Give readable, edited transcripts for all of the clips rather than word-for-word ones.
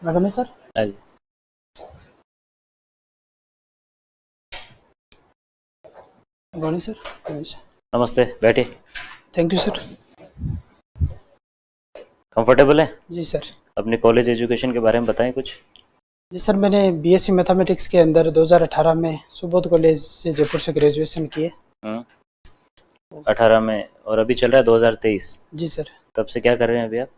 Madam है sir. हाँ जी। Good morning sir. नमस्ते, बैठिए। Thank you sir. कंफर्टेबल है? जी सर। अपनी कॉलेज एजुकेशन के बारे में बताएं कुछ। जी सर, मैंने बीएससी मैथमेटिक्स के अंदर 2018 में सुबोध कॉलेज से जयपुर से ग्रेजुएशन किए। 18 में, और अभी चल रहा है 2023। जी सर। तब से क्या कर रहे हैं अभी आप?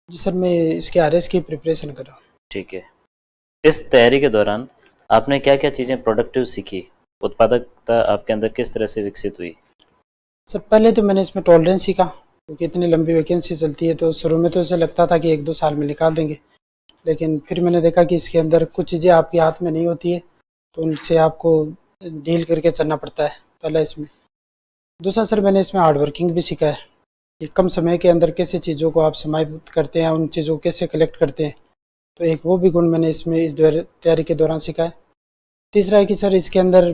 जी सर, मैं इसके आरएस की प्रिपरेशन कर रहा हूँ। ठीक है। इस तैयारी के दौरान आपने क्या क्या चीज़ें प्रोडक्टिव सीखी? उत्पादकता आपके अंदर किस तरह से विकसित हुई? सर, पहले तो मैंने इसमें टॉलरेंस सीखा, क्योंकि इतनी लंबी वैकेंसी चलती है तो शुरू में तो इसे लगता था कि 1-2 साल में निकाल देंगे, लेकिन फिर मैंने देखा कि इसके अंदर कुछ चीज़ें आपके हाथ में नहीं होती है, तो उनसे आपको डील करके चलना पड़ता है, पहला इसमें। दूसरा सर, मैंने इसमें हार्ड वर्किंग भी सीखा है कि कम समय के अंदर कैसे चीज़ों को आप समाहित करते हैं, उन चीज़ों को कैसे कलेक्ट करते हैं, तो एक वो भी गुण मैंने इसमें इस तैयारी के दौरान सीखा है। तीसरा है कि सर, इसके अंदर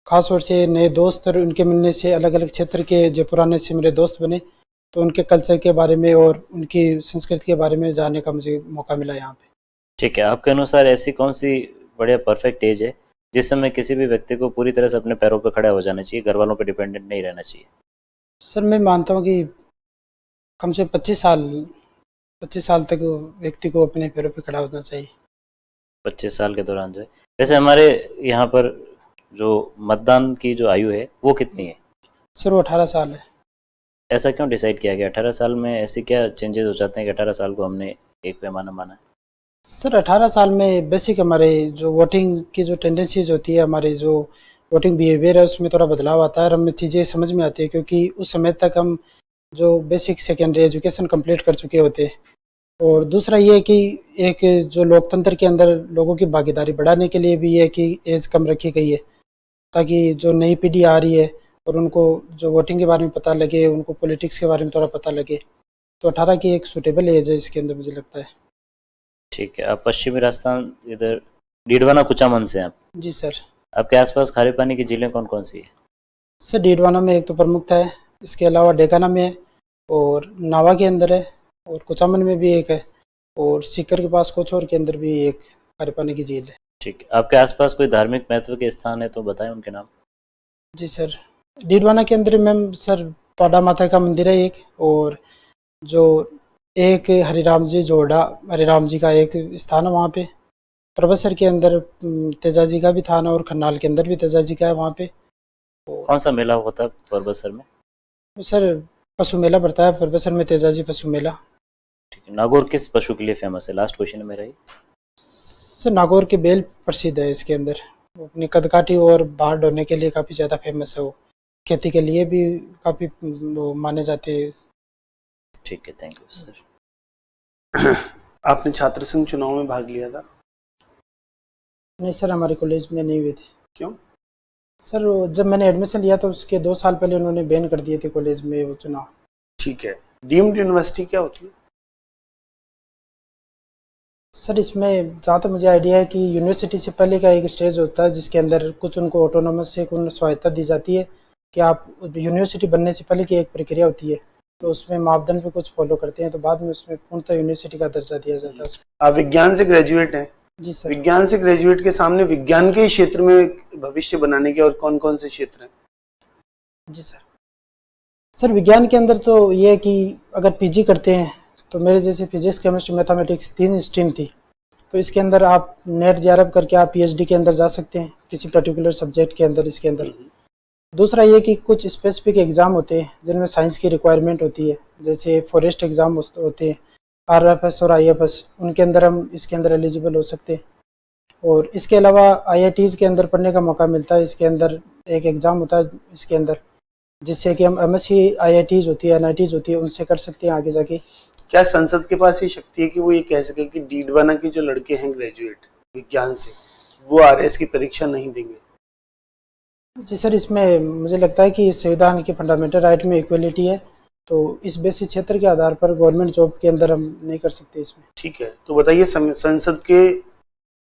खास तौर से नए दोस्त और उनके मिलने से अलग अलग क्षेत्र के जो पुराने से मेरे दोस्त बने, तो उनके कल्चर के बारे में और उनकी संस्कृति के बारे में जानने का मुझे मौका मिला यहाँ पे। ठीक है, आपके अनुसार ऐसी कौन सी बढ़िया परफेक्ट एज है जिस समय किसी भी व्यक्ति को पूरी तरह से अपने पैरों पर खड़ा हो जाना चाहिए, घर वालों पर डिपेंडेंट नहीं रहना चाहिए? सर, मैं मानता हूँ कि कम से 25 साल तक व्यक्ति को अपने पैरों पर खड़ा होना चाहिए। 25 साल के दौरान जो है, वैसे हमारे यहाँ पर जो मतदान की जो आयु है वो कितनी है? सर, वो 18 साल है। ऐसा क्यों डिसाइड किया गया? 18 साल में ऐसे क्या चेंजेस हो जाते हैं कि 18 साल को हमने एक पैमाना माना है? सर, 18 साल में बेसिक हमारे जो वोटिंग की जो टेंडेंसीज होती है, हमारी जो वोटिंग बिहेवियर है, उसमें थोड़ा बदलाव आता है और हमें चीज़ें समझ में आती है, क्योंकि उस समय तक हम जो बेसिक सेकेंडरी एजुकेशन कंप्लीट कर चुके होते हैं। और दूसरा ये है कि एक जो लोकतंत्र के अंदर लोगों की भागीदारी बढ़ाने के लिए भी ये है कि एज कम रखी गई है, ताकि जो नई पीढ़ी आ रही है और उनको जो वोटिंग के बारे में पता लगे, उनको पॉलिटिक्स के बारे में थोड़ा पता लगे, तो 18 की एक सूटेबल एज है इसके अंदर, मुझे लगता है। ठीक है। आप पश्चिमी राजस्थान, इधर डीडवाना कुचामन से हैं आप। जी सर। आपके आसपास खारे पानी की झीलें कौन कौन सी है? सर, डीडवाना में एक तो प्रमुख है, इसके अलावा डेकाना में है, और नावा के अंदर है, और कुचामन में भी एक है, और सीकर के पास कोचौर के अंदर भी एक खारे पानी की झील है। ठीक है। आपके आसपास कोई धार्मिक महत्व के स्थान है तो बताएं उनके नाम। जी सर, डीडवाना के अंदर मैम सर पाडा माता का मंदिर है एक, और जो एक हरिराम जी जोड़ा, हरिराम जी का एक स्थान है वहाँ पे। प्रभसर के अंदर तेजा जी का भी थान है, और खन्नाल के अंदर भी तेजा जी का है वहाँ पे। कौन सा मेला होता है परबतसर में? सर, पशु मेला पड़ता है परबसर में, तेजा जी पशु मेला। ठीक है। नागौर किस पशु के लिए फेमस है? लास्ट क्वेश्चन है मेरा ये। सर, नागौर के बेल प्रसिद्ध है इसके अंदर, वो अपनी कदकाठी और बाहर ढोने के लिए काफ़ी ज़्यादा फेमस है, वो खेती के लिए भी काफ़ी वो माने जाते हैं। ठीक है, थैंक यू सर। आपने छात्र संघ चुनाव में भाग लिया था? नहीं सर, हमारे कॉलेज में नहीं हुए थे। क्यों? सर, जब मैंने एडमिशन लिया तो उसके 2 साल पहले उन्होंने बैन कर दिए थे कॉलेज में वो चुनाव। ठीक है। डीम्ड यूनिवर्सिटी क्या होती है? सर, इसमें जहाँ तक मुझे आइडिया है कि यूनिवर्सिटी से पहले का एक स्टेज होता है जिसके अंदर कुछ उनको ऑटोनोमस से कुछ स्वायत्ता दी जाती है, कि आप यूनिवर्सिटी बनने से पहले की एक प्रक्रिया होती है, तो उसमें मापदंड पे कुछ फॉलो करते हैं, तो बाद में उसमें पूर्णतः यूनिवर्सिटी का दर्जा दिया जाता है। आप विज्ञान से ग्रेजुएट हैं? जी सर। विज्ञान से ग्रेजुएट के सामने विज्ञान के क्षेत्र में भविष्य बनाने के और कौन कौन से क्षेत्र हैं? जी सर। सर, विज्ञान के अंदर तो ये है कि अगर पीजी करते हैं, तो मेरे जैसे फिजिक्स केमिस्ट्री मैथमेटिक्स 3 स्ट्रीम थी, तो इसके अंदर आप नेट जेआरएफ करके आप पीएचडी के अंदर जा सकते हैं किसी पर्टिकुलर सब्जेक्ट के अंदर। इसके अंदर दूसरा ये कि कुछ स्पेसिफिक एग्ज़ाम होते हैं जिनमें साइंस की रिक्वायरमेंट होती है, जैसे फॉरेस्ट एग्ज़ाम होते हैं, आरएफएस और आईएफएस, उनके अंदर हम इसके अंदर एलिजिबल हो सकते हैं। और इसके अलावा आईआईटीज़ के अंदर पढ़ने का मौका मिलता है। इसके अंदर एक एग्ज़ाम होता है इसके अंदर, जिससे कि हम एमएससी आईआईटीज़ होती है, एनआईटीज़ होती है, उनसे कर सकते हैं आगे जाके। क्या संसद के पास ये शक्ति है कि वो ये कह सके कि डीडवाना के जो लड़के हैं ग्रेजुएट विज्ञान से, वो आरएस की परीक्षा नहीं देंगे? जी सर, इसमें मुझे लगता है कि इस संविधान के फंडामेंटल राइट में इक्वलिटी है, तो इस बेसिक क्षेत्र के आधार पर गवर्नमेंट जॉब के अंदर हम नहीं कर सकते इसमें। ठीक है, तो बताइए संसद के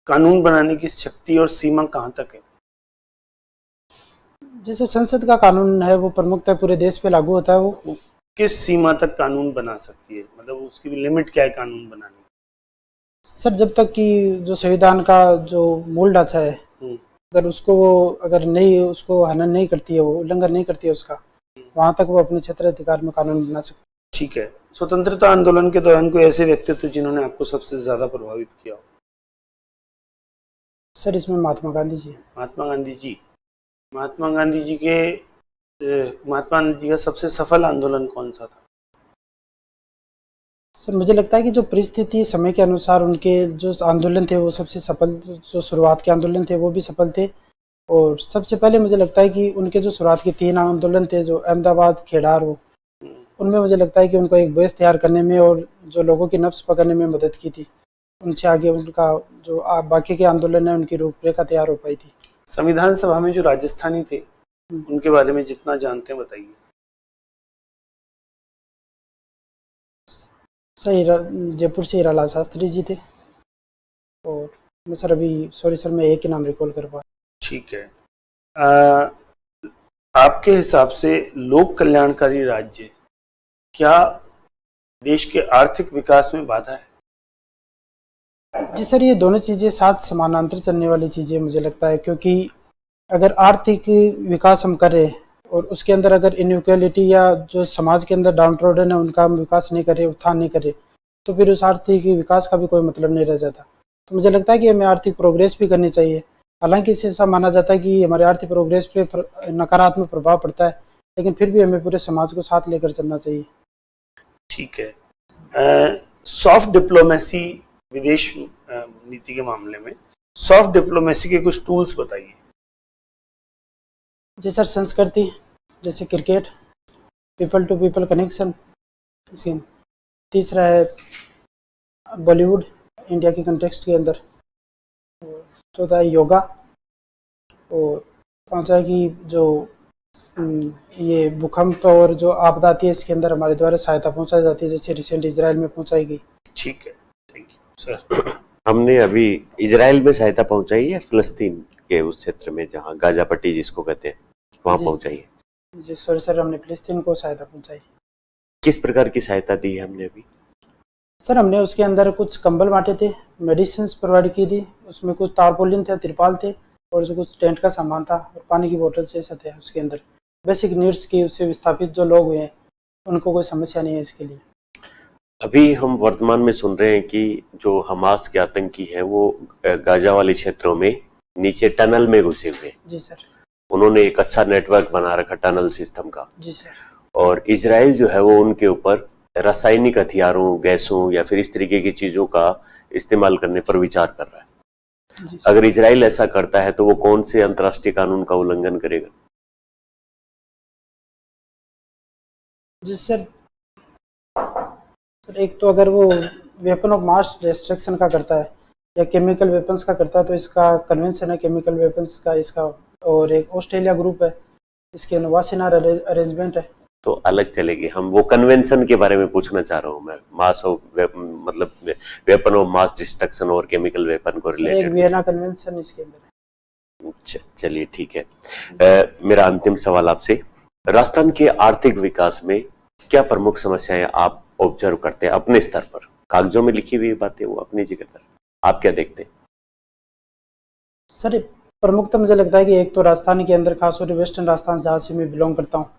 कानून बनाने की शक्ति और सीमा कहाँ तक है? जैसे संसद का कानून है वो प्रमुखतः पूरे देश पे लागू होता है। वो किस सीमा तक कानून बना सकती है, मतलब उसकी लिमिट क्या है कानून बनाने की? सर जब तक कि जो संविधान का जो मूल ढांचा है, अगर उसको वो अगर नहीं उसको हनन नहीं करती है, वो उल्लंघन नहीं करती है उसका, वहां तक वो अपने क्षेत्र अधिकार में कानून बना सकती है। ठीक है। स्वतंत्रता आंदोलन के दौरान कोई ऐसे व्यक्तित्व जिन्होंने आपको सबसे ज्यादा प्रभावित किया हो? सर इसमें महात्मा गांधी जी। महात्मा गांधी जी। महात्मा गांधी जी के महात्मा गांधी जी का सबसे सफल आंदोलन कौन सा था? सर मुझे लगता है कि जो परिस्थिति समय के अनुसार उनके जो आंदोलन थे वो सबसे सफल, जो शुरुआत के आंदोलन थे वो भी सफल थे। और सबसे पहले मुझे लगता है कि उनके जो शुरुआत के 3 आंदोलन थे, जो अहमदाबाद, खेड़ार, वो उनमें मुझे लगता है कि उनको एक बेस तैयार करने में और जो लोगों की नब्ज पकड़ने में मदद की थी। उनसे आगे उनका जो बाकी के आंदोलन है उनकी रूपरेखा तैयार हो पाई थी। संविधान सभा में जो राजस्थानी थे उनके बारे में जितना जानते हैं बताइए। सर जयपुर से हीरालाल शास्त्री जी थे। और मैं सर अभी सॉरी सर मैं एक ही नाम रिकॉल कर पा। ठीक है। आपके हिसाब से लोक कल्याणकारी राज्य क्या देश के आर्थिक विकास में बाधा है? जी सर ये दोनों चीज़ें साथ समानांतर चलने वाली चीज़ें मुझे लगता है, क्योंकि अगर आर्थिक विकास हम करें और उसके अंदर अगर इनइक्वालिटी या जो समाज के अंदर डाउन ट्रोडन है उनका हम विकास नहीं करें, उत्थान नहीं करें, तो फिर उस आर्थिक विकास का भी कोई मतलब नहीं रह जाता। तो मुझे लगता है कि हमें आर्थिक प्रोग्रेस भी करनी चाहिए। हालांकि इससे ऐसा माना जाता है कि हमारे आर्थिक प्रोग्रेस पे नकारात्मक प्रभाव पड़ता है, लेकिन फिर भी हमें पूरे समाज को साथ लेकर चलना चाहिए। ठीक है। सॉफ्ट डिप्लोमेसी विदेश नीति के मामले में सॉफ्ट डिप्लोमेसी के कुछ टूल्स बताइए। जी सर संस्कृति, जैसे cricket, people to people connection, इसके तीसरा है बॉलीवुड इंडिया के कंटेक्स्ट के अंदर, चौथा है योगा, और पांचवा है कि जो ये भूकंप और जो आपदा आती है इसके अंदर हमारे द्वारा सहायता पहुंचाई जाती है, जैसे रिसेंट इजराइल में पहुंचाई गई। ठीक है, थैंक यू सर। हमने अभी इजराइल में सहायता पहुंचाई है, फिलिस्तीन के उस क्षेत्र में जहां गाजा पट्टी जिसको कहते हैं वहां पहुंचाई है। जी सॉरी सर हमने फिलिस्तीन को सहायता पहुंचाई। किस प्रकार की सहायता दी है हमने अभी? सर हमने उसके अंदर कुछ कंबल बांटे थे, मेडिसिन प्रोवाइड की थी, उसमें कुछ तारपोलिन थे, तिरपाल थे, और जो कुछ टेंट का सामान था और पानी की बोतल जैसा थे उसके अंदर। बेसिक नीड्स की उससे विस्थापित जो लोग हुए हैं उनको कोई समस्या नहीं है इसके लिए। अभी हम वर्तमान में सुन रहे हैं कि जो हमास के आतंकी हैं वो गाजा वाले क्षेत्रों में नीचे टनल में घुसे हुए हैं। जी सर। उन्होंने एक अच्छा नेटवर्क बना रखा टनल सिस्टम का। जी सर। और इजराइल जो है वो उनके ऊपर रासायनिक हथियारों, गैसों या फिर इस तरीके की चीजों का इस्तेमाल करने पर विचार कर रहा है। अगर इजराइल ऐसा करता है तो वो कौन से अंतर्राष्ट्रीय कानून का उल्लंघन करेगा? जी सर एक तो अगर वो वेपन ऑफ मास डिस्ट्रक्शन का करता है या केमिकल वेपन्स का करता है तो इसका कन्वेंशन है केमिकल वेपन्स का इसका, और एक ऑस्ट्रेलिया ग्रुप है इसके नवासिनार अरेंजमेंट है, तो अलग चलेगी। हम वो कन्वेंशन के बारे में पूछना चाह रहा हूँ मैं, मास ऑफ मतलब वेपन ऑफ मास डिस्ट्रक्शन और केमिकल वेपन को रिलेटेड। एक वियना कन्वेंशन इसके अंदर है। चलिए ठीक है। मेरा अंतिम सवाल आपसे, राजस्थान के आर्थिक विकास में क्या प्रमुख समस्याएं आप ऑब्जर्व करते हैं अपने स्तर पर? कागजों में लिखी हुई बातें वो अपनी जगह पर, आप क्या देखते हैं? सर प्रमुख तो मुझे लगता है कि एक तो राजस्थान के अंदर खासतौर वेस्टर्न राजस्थान जहाँ से मैं बिलोंग करता हूँ,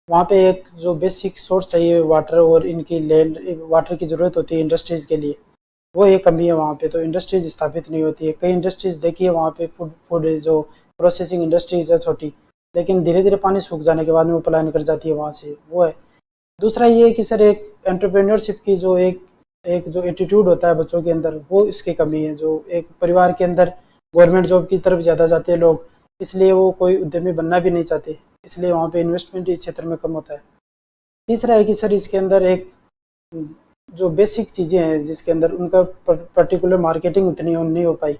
वहाँ पे एक जो बेसिक सोर्स चाहिए वाटर और इनकी लैंड वाटर की ज़रूरत होती है इंडस्ट्रीज़ के लिए, वो एक कमी है वहाँ पे। तो इंडस्ट्रीज स्थापित नहीं होती है। कई इंडस्ट्रीज देखिए वहाँ पे फूड जो प्रोसेसिंग इंडस्ट्रीज है छोटी, लेकिन धीरे धीरे पानी सूख जाने के बाद में वो पलायन कर जाती है वहाँ से, वो है। दूसरा ये है कि सर एक एंटरप्रेन्योरशिप की जो एक जो एटीट्यूड होता है बच्चों के अंदर, वो इसकी कमी है। जो एक परिवार के अंदर गवर्नमेंट जॉब की तरफ ज़्यादा जाते हैं लोग, इसलिए वो कोई उद्यमी बनना भी नहीं चाहते, इसलिए वहाँ पे इन्वेस्टमेंट इस क्षेत्र में कम होता है। तीसरा है कि सर इसके अंदर एक जो बेसिक चीज़ें हैं जिसके अंदर उनका पर्टिकुलर मार्केटिंग उतनी नहीं हो पाई।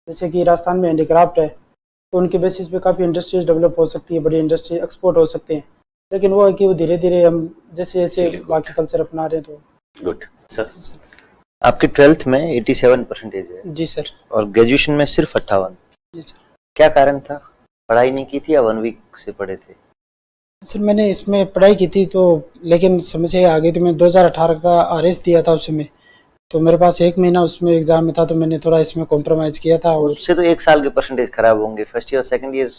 जैसे कि राजस्थान में हैंडीक्राफ्ट है तो उनके बेसिस पे काफ़ी इंडस्ट्रीज डेवलप हो सकती है, बड़ी इंडस्ट्री एक्सपोर्ट हो सकते हैं, लेकिन वो है कि वो धीरे धीरे हम जैसे जैसे बाकी कल्चर अपना रहे हैं। तो गुड सर। आपके 12th में 87% है। जी सर। और ग्रेजुएशन में सिर्फ 58। जी सर। क्या कारण था? पढ़ाई नहीं की थी या 1 वीक से पढ़े थे? सर मैंने इसमें पढ़ाई की थी तो, लेकिन समस्या आ गई थी। मैं 2018 का RS दिया था उस समय, तो मेरे पास 1 महीना उसमें एग्जाम में था, तो मैंने थोड़ा इसमें कॉम्प्रोमाइज़ किया था। और उससे तो 1 साल के परसेंटेज खराब होंगे। फर्स्ट ईयर सेकंड ईयर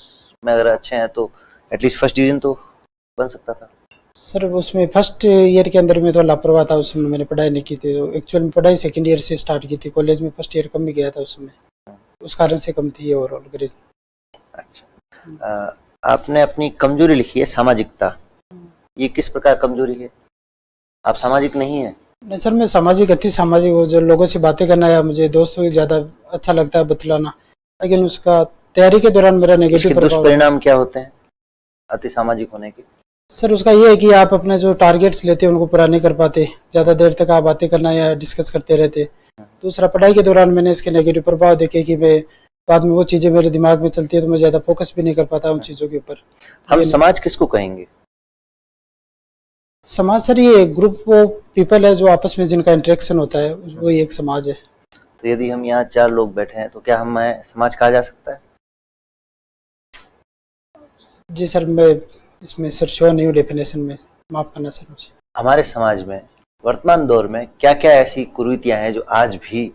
में अगर अच्छे हैं तो एटलीस्ट फर्स्ट डिवीजन तो बन सकता था। सर उसमें फर्स्ट ईयर के अंदर में तो लापरवाह था, उसमें मैंने पढ़ाई नहीं की थी। तो एक्चुअल में पढ़ाई सेकंड ईयर से स्टार्ट की थी, कॉलेज में फर्स्ट ईयर कम भी गया था उस समय, उस कारण से कम थी ओवरऑल ग्रेड। अच्छा, आपने अपनी कमजोरी लिखी है सामाजिकता। ये किस प्रकार कमजोरी है? आप सामाजिक नहीं है? नहीं सर, मैं सामाजिक, अति सामाजिक हूँ। जो लोगों से बातें करना या मुझे दोस्तों की ज़्यादा अच्छा लगता है बतलाना, लेकिन उसका तैयारी के दौरान मेरा इसके नेगेटिव प्रभाव। दुष्परिणाम क्या होते हैं अति सामाजिक होने के? सर उसका ये है कि आप अपने जो टारगेट्स लेते हैं उनको पूरा नहीं कर पाते, ज़्यादा देर तक आप बातें करना या डिस्कस करते रहते। दूसरा, पढ़ाई के दौरान मैंने इसके नेगेटिव प्रभाव देखे कि मैं बाद में वो चीज़ें मेरे दिमाग में चलती है तो मैं ज़्यादा फोकस भी नहीं कर पाता उन चीज़ों के ऊपर। हम समाज किसको कहेंगे? समाज सर ये ग्रुप ऑफ पीपल है जो आपस में जिनका इंटरेक्शन होता है, वही एक समाज है। तो यदि हम यहाँ 4 लोग बैठे हैं तो क्या हमें समाज कहा जा सकता है? जी सर, मैं इसमें सर श्योर नहीं हूँ डेफिनेशन में, माफ़ करना सर मुझे। हमारे समाज में वर्तमान दौर में क्या क्या ऐसी कुरीतियां हैं जो आज भी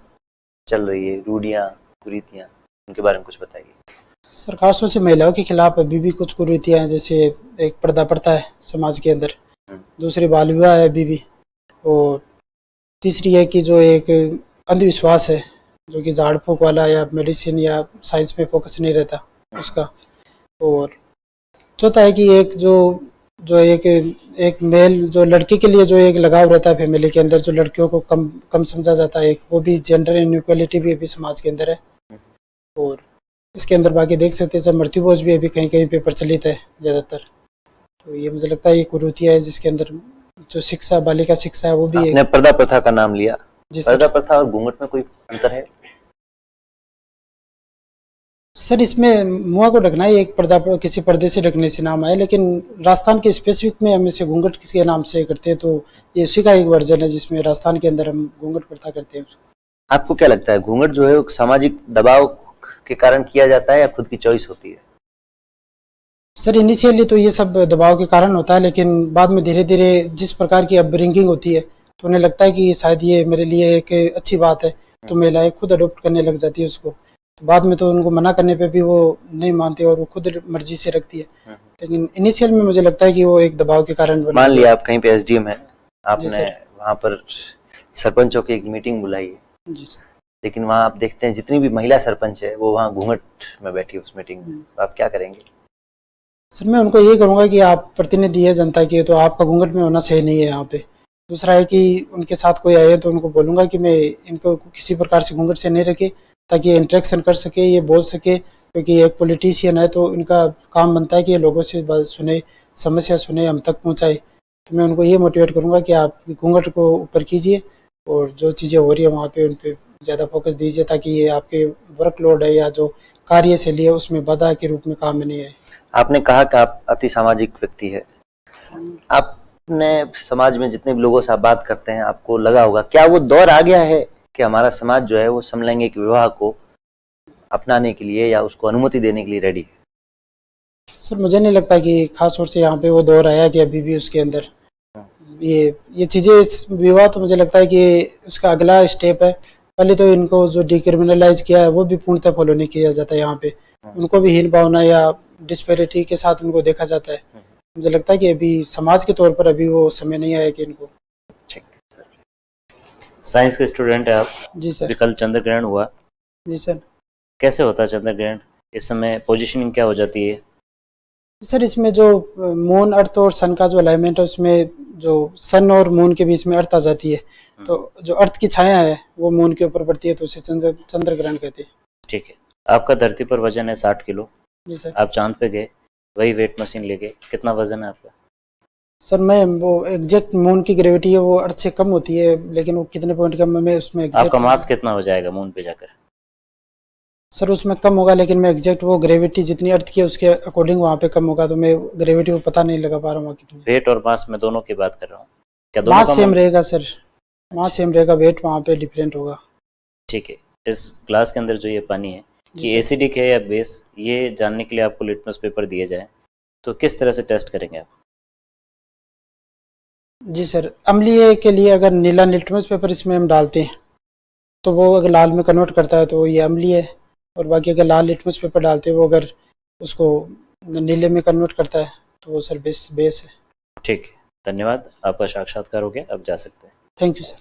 चल रही है, रूढ़ियां, कुरीतियां, उनके बारे में कुछ बताइए। सर खासतौर से महिलाओं के खिलाफ अभी भी कुछ कुरीतियाँ हैं, जैसे एक पर्दा प्रथा है समाज के अंदर, दूसरी बाल विवाह है अभी भी, और तीसरी है कि जो एक अंधविश्वास है जो कि झाड़ फूक वाला या मेडिसिन या साइंस में फोकस नहीं रहता उसका, और चौथा है कि एक जो जो एक मेल जो लड़के के लिए जो एक लगाव रहता है फैमिली के अंदर, जो लड़कियों को कम समझा जाता है, एक वो भी जेंडर इनइक्वालिटी भी अभी समाज के अंदर है। और इसके अंदर बाकी देख सकते हैं सब मृत्यु भोज भी अभी कहीं कहीं पे प्रचलित है ज़्यादातर। तो ये मुझे लगता है ये कुरीतियाँ है जिसके अंदर जो शिक्षा, बालिका शिक्षा है वो भी आपने पर्दा प्रथा का नाम लिया। जी पर्दा प्रथा और घूंघट में कोई अंतर है? सर इसमें मुँह को ढकना ही एक पर्दा, किसी पर्दे से ढकने से नाम आया, लेकिन राजस्थान के स्पेसिफिक में हम इसे घूंघट के नाम से करते हैं, तो ये उसी का एक वर्जन है जिसमें राजस्थान के अंदर हम घूंघट प्रथा करते हैं उसको। आपको क्या लगता है घूंघट जो है वो सामाजिक दबाव के कारण किया जाता है या खुद की चॉइस होती है? सर इनिशियली तो ये सब दबाव के कारण होता है, लेकिन बाद में धीरे धीरे जिस प्रकार की अपब्रिंगिंग होती है तो उन्हें लगता है कि शायद ये मेरे लिए एक अच्छी बात है, तो महिलाएं खुद अडोप्ट करने लग जाती है उसको। तो बाद में तो उनको मना करने पे भी वो नहीं मानते और वो खुद मर्जी से रखती है, लेकिन इनिशियल में मुझे लगता है कि वो एक दबाव के कारण। मान लिया आप कहीं पे एसडीएम है, आपने वहाँ पर सरपंचों की एक मीटिंग बुलाई है, जी सर, लेकिन वहाँ आप देखते हैं जितनी भी महिला सरपंच है वो वहाँ घूंघट में बैठी है उस मीटिंग में, तो आप क्या करेंगे? सर मैं उनको ये करूँगा कि आप प्रतिनिधि है जनता के, तो आपका घूंघट में होना सही नहीं है यहाँ पे। दूसरा है कि उनके साथ कोई आए तो उनको बोलूँगा कि मैं इनको किसी प्रकार से घूंघट से नहीं रखे, ताकि ये इंटरेक्शन कर सके, ये बोल सके, क्योंकि एक पॉलिटिशियन है तो इनका काम बनता है कि ये लोगों से बात सुने, समस्या सुने, हम तक पहुँचाए। तो मैं उनको ये मोटिवेट करूँगा कि आप घूंघट को ऊपर कीजिए और जो चीज़ें हो रही है वहाँ पे उन पर ज़्यादा फोकस दीजिए, ताकि ये आपके वर्कलोड है या जो कार्यशैली है उसमें बाधा के रूप में काम में नहीं आए। आपने कहा कि आप अति सामाजिक व्यक्ति है, आपने समाज में जितने भी लोगों से आप बात करते हैं आपको लगा होगा क्या वो दौर आ गया है कि हमारा समाज जो है वो समलैंगिक विवाह को अपनाने के लिए या उसको अनुमति देने के लिए रेडी है? सर मुझे नहीं लगता कि खास तौर से यहाँ पे वो दौर आया कि अभी भी उसके अंदर ये चीज़ें, इस विवाह तो मुझे लगता है कि उसका अगला स्टेप है। पहले तो इनको जो डिक्रिमिनलाइज किया है वो भी पूर्णतः फॉलो नहीं किया जाता है यहाँ पे, उनको भी हीन भावना या डिस्पेरिटी के साथ उनको देखा जाता है। मुझे लगता है कि अभी समाज के तौर पर अभी वो समय नहीं आया कि इनको। ठीक सर। साइंस के स्टूडेंट है आप? जी सर। कल चंद्र ग्रहण हुआ, जी सर। कैसे होता है चंद्र ग्रहण? इस समय पोजीशनिंग क्या हो जाती है? सर इसमें जो मून, अर्थ और सन का जो अलाइनमेंट है उसमें जो सन और मून के बीच में अर्थ आ जाती है, तो जो अर्थ की छाया है वो मून के ऊपर पड़ती है, तो उसे चंद्र ग्रहण कहते हैं। ठीक है। आपका धरती पर वजन है 60 किलो। जी सर। आप चांद पे गए, वही वेट मशीन लेके, कितना वजन है आपका? सर मैं वो एग्जैक्ट मून की ग्रेविटी है वो अर्थ से कम होती है, लेकिन वो कितने पॉइंट कम है मैं उसमें आपका मास कितना हो जाएगा मून पे जाकर? सर उसमें कम होगा, लेकिन मैं एग्जैक्ट वो ग्रेविटी जितनी अर्थ की है उसके अकॉर्डिंग वहाँ पे कम होगा, तो मैं ग्रेविटी को पता नहीं लगा पा रहा हूँ कितनी। वेट और मास में दोनों की बात कर रहा हूँ, क्या दोनों मास का सेम रहेगा सर? मास सेम रहेगा, वेट वहाँ पे डिफरेंट होगा। ठीक है। इस ग्लास के अंदर जो ये पानी है कि एसिडिक है या बेस, ये जानने के लिए आपको लिटमस पेपर दिए जाए तो किस तरह से टेस्ट करेंगे आप? जी सर, अम्लीय के लिए अगर नीला लिटमस पेपर इसमें हम डालते हैं तो वो अगर लाल में कन्वर्ट करता है तो ये अम्लीय है, और बाकी अगर लाल लिटमस पेपर डालते हैं वो अगर उसको नीले में कन्वर्ट करता है तो वो सर बेस है। ठीक है, धन्यवाद, आपका साक्षात्कार हो गया, अब जा सकते हैं। Thank you sir.